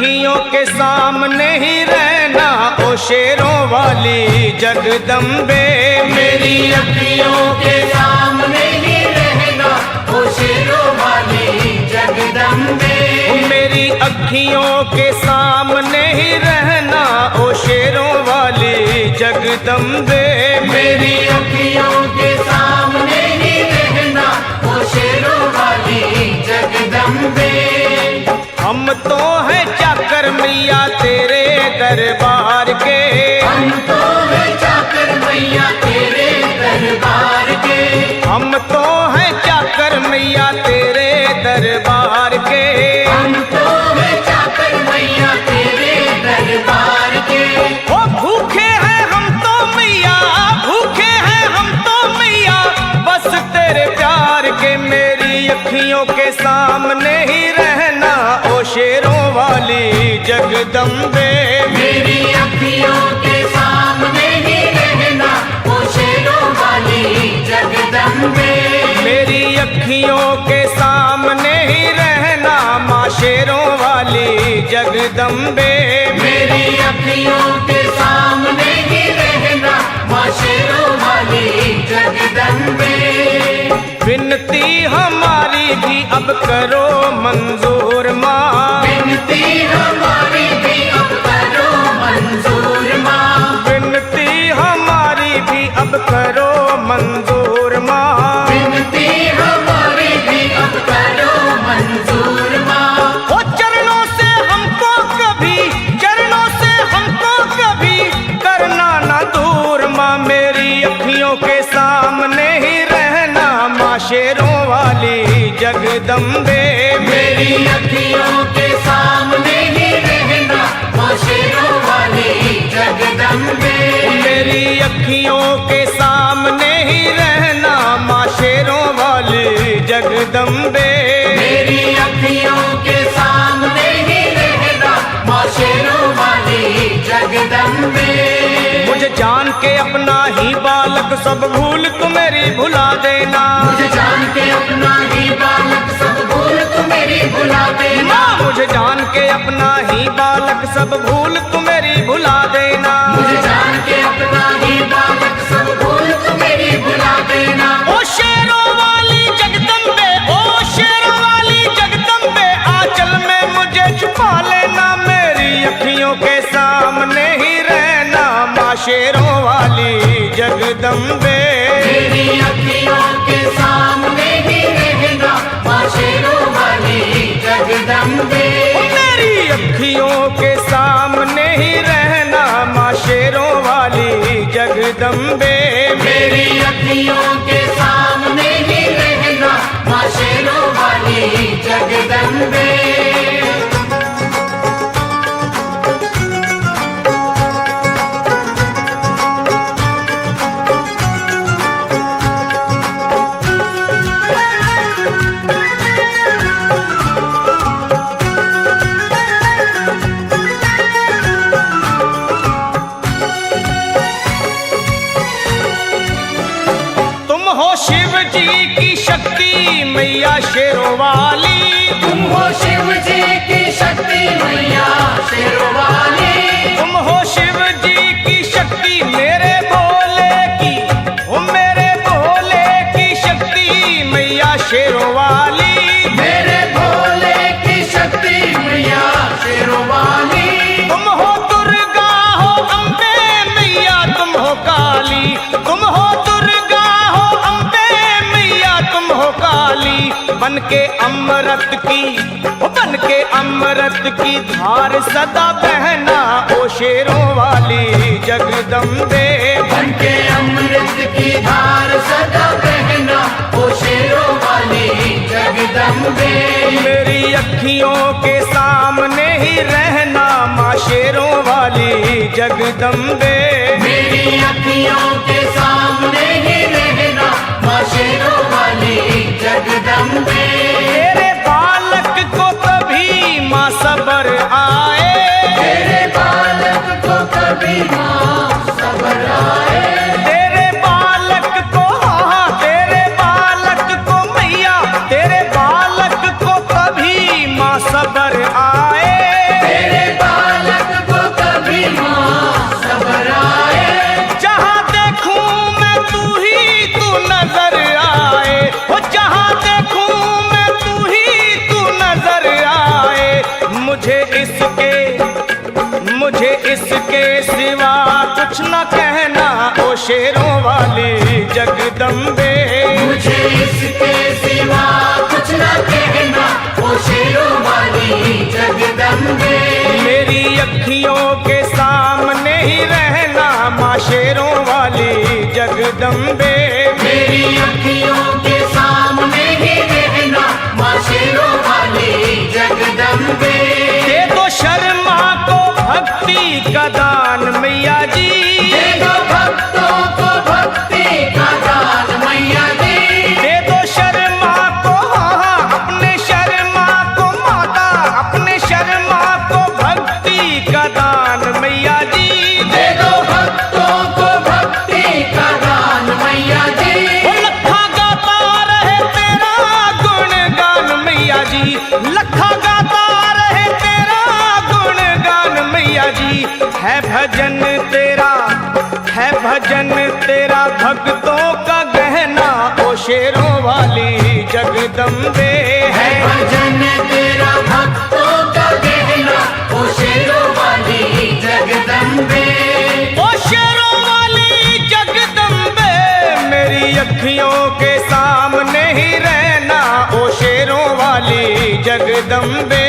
अखियों के सामने ही रहना ओ शेरों वाली जगदम्बे। मेरी अखियों के सामने ही रहना ओ शेरों वाली जगदम्बे। मेरी अखियों के सामने ही रहना ओ शेरों वाली जगदम्बे। मेरी अखियों के सामने ही रहना ओ शेरों वाली जगदम्बे। हम तो हैं चाकर मैया तेरे दरबार के। हम तो हैं चाकर मैया तेरे दरबार के। हम तो हैं चाकर मैया तेरे दरबार के। हम तो हैं चाकर मैया तेरे दरबार के। ओ भूखे हैं हम तो मैया, भूखे हैं हम तो मैया बस तेरे प्यार के। मेरी अखियों के सामने ही रहना ओ शेरों वाली जगदम्बे। मेरी अखियों के सामने ही रहना ओ शेरों वाली जगदम्बे। मेरी अखियों के सामने ही रहना माँ शेरों वाली जगदम्बे। मेरी अखियों के सामने ही रहना माँ शेरों वाली जगदम्बे। विनती हमारी भी अब करो मंजूर माँ। विनती हमारी भी अब करो मंजूर माँ। विनती हमारी भी अब करो मंजूर माँ। विनती हमारी भी अब करो मंजूर माँ। ओ चरणों से हमको कभी, चरणों से हमको कभी करना ना दूर माँ। मेरी अखियों के सामने ही रहना माँ शेरों वाली जगदम्बे। मेरी अखियों के सामने ही रहना माँ शेरों वाली जगदम्बे। मेरी अखियों के सामने ही रहना माँ शेरों वाली जगदम्बे। मेरी अखियों के सामने ही रहना माँ शेरों वाली जगदम्बे। मुझे जान के अपना ही बालक सब भूल तू मेरी भुला देना। मुझे जान के अपना ही बालक सब भूल तू मेरी भुला देना। मुझे जान के अपना ही बालक सब भूल तू मेरी भुला देना। मुझे जान के अपना ही बालक सब भूल तू मेरी भुला देना। ओ शेरों वाली जगदम्बे, ओ शेरों वाली जगदम्बे आंचल में मुझे छुपा लेना। मेरी अखियों के सामने ही रहना माँ शेरों वाली जगदम्बे। मेरी अखियों के सामने ही रहना माँ शेरों वाली जगदम्बे। मेरी अखियों के सामने ही रहना माँ शेरों वाली जगदम्बे। मेरी अखियों के सामने ही रहना माँ शेरों वाली जगदम्बे। शिव जी की शक्ति मैया शेरों वाली। तुम हो शिव जी की शक्ति मैया शेरों वाली। तुम हो शिव जी की शक्ति मेरे भोले की, ओ मेरे भोले की शक्ति मैया शेरों वाली। मेरे भोले की शक्ति मैया शेरों वाली। तुम हो दुर्गा हो अम्बे मैया तुम हो काली। तुम हो दुर्गा हो अम्बे मैया तुम हो काली। बन के अमृत की, बन के अमृत की धार सदा बहना ओ शेरों वाली जगदम्बे। बन के अमृत की धार सदा बहना ओ शेरों वाली जगदम्बे। मेरी अखियों के सामने ही रहना माँ शेरों वाली जगदम्बे। मेरी अखियों के सामने ही रहना माँ शेरों वाली जगदम्बे। तेरे बालक को कभी माँ सबर आए। तेरे बालक को कभी माँ सबर आए। तेरे बालक को, हाँ तेरे बालक को मैया, तेरे बालक को कभी माँ सबर आए। तेरे इसके सिवा कुछ न कहना ओ शेरों वाली जगदम्बे। मेरी अखियों के सामने ही रहना माँ शेरों वाली जगदम्बे। मेरी अखियों के सामने ही रहना माँ शेरों वाली जगदम्बे। दे दो शर्मा को भक्ति का दान मैया जी, दे दो भक्तों को भक्ति का दान मैया जी। दे दो शर्मा को अपने शर्मा को माता, अपने शर्मा को भक्ति का दान मैया जी। दे दो भक्तों को भक्ति का दान मैया जी। वो लखा गाता रहे तेरा गुणगान मैया जी, लखा गाता रहे तेरा गुणगान मैया जी। है भजन तेरा, है भजन तेरा भक्तों का गहना ओ शेरों वाली जगदम्बे। है भजन तेरा भक्तों का गहना ओ शेरों वाली जगदम्बे। ओ शेरों वाली जगदम्बे, मेरी अखियों के सामने ही रहना ओ शेरों वाली जगदम्बे।